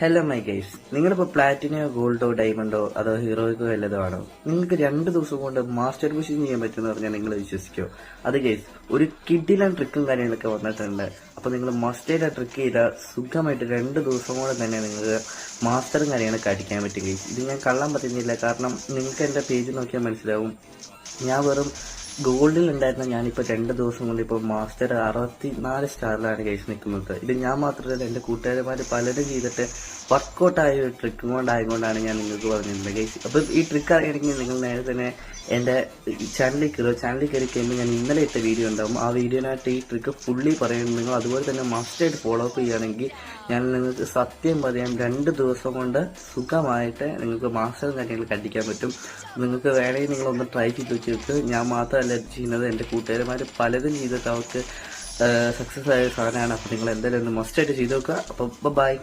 Hello my guys, നിങ്ങളിപ്പോൾ പ്ലാറ്റിനയോ ഗോൾഡോ ഡയമണ്ടോ അതോ ഹീറോയിക്കോ വല്ലതോ ആണോ? നിങ്ങൾക്ക് 2 ദിവസം കൊണ്ട് മാസ്റ്റർ പുഷിങ് ചെയ്യാൻ പറ്റുമെന്ന് പറഞ്ഞാൽ നിങ്ങൾ വിശ്വസിക്കോ? അത് ഗൈസ്, ഒരു കിഡിലും ട്രിക്കും കാര്യങ്ങളൊക്കെ വന്നിട്ടുണ്ട്. അപ്പോൾ നിങ്ങൾ മസ്റ്റേഡ് ട്രിക്ക് ചെയ്താൽ സുഖമായിട്ട് 2 ദിവസം കൊണ്ട് തന്നെ നിങ്ങൾക്ക് മാസ്റ്ററും കാര്യങ്ങളൊക്കെ അടിക്കാൻ പറ്റും ഗൈസ്. ഇത് ഞാൻ കള്ളം പറ്റുന്നില്ല, കാരണം നിങ്ങൾക്ക് എൻ്റെ പേജ് നോക്കിയാൽ മനസ്സിലാവും. ഞാൻ വെറും ഗോൾഡിൽ ഉണ്ടായിരുന്ന ഞാനിപ്പോൾ 2 ദിവസം കൊണ്ട് ഇപ്പോൾ മാസ്റ്റർ 64 സ്റ്റാറിലാണ് ഗൈസ് നിൽക്കുന്നത്. ഇത് ഞാൻ മാത്രമല്ല, എൻ്റെ കൂട്ടുകാരന്മാർ പലരും ചെയ്തിട്ട് വർക്കൗട്ടായ ഒരു ട്രിക്കും കൊണ്ടായതുകൊണ്ടാണ് ഞാൻ നിങ്ങൾക്ക് പറഞ്ഞിരുന്നത് ഗൈസ്. അപ്പം ഈ ട്രിക്ക് അറിയണമെങ്കിൽ നിങ്ങൾ നേരെ തന്നെ എൻ്റെ ചാനലിൽ കയറി കഴിയുമ്പോൾ ഞാൻ ഇന്നലെ ഇട്ട വീഡിയോ ഉണ്ടാകും. ആ വീഡിയോനായിട്ട് ഈ ട്രിക്ക് ഫുള്ളി പറയുന്നത്. നിങ്ങൾ അതുപോലെ തന്നെ മസ്റ്റായിട്ട് ഫോളോ അപ്പ് ചെയ്യുകയാണെങ്കിൽ ഞാൻ നിങ്ങൾക്ക് സത്യം പറയാം, 2 ദിവസം കൊണ്ട് സുഖമായിട്ട് നിങ്ങൾക്ക് മാസ്റ്റർ കാര്യങ്ങൾ കണ്ടിക്കാൻ പറ്റും. നിങ്ങൾക്ക് വേണമെങ്കിൽ നിങ്ങളൊന്ന് ട്രൈ ചെയ്ത് വെച്ചിട്ട്, ഞാൻ മാത്രമല്ല ചെയ്യുന്നത്, എൻ്റെ കൂട്ടുകാരന്മാർ പലരും ചെയ്തിട്ട് അവർക്ക് സക്സസ് ആയ സാധനമാണ്. അപ്പോൾ നിങ്ങൾ എന്തായാലും ഒന്ന് മസ്റ്റായിട്ട് ചെയ്ത് നോക്കുക. അപ്പോൾ ബൈ.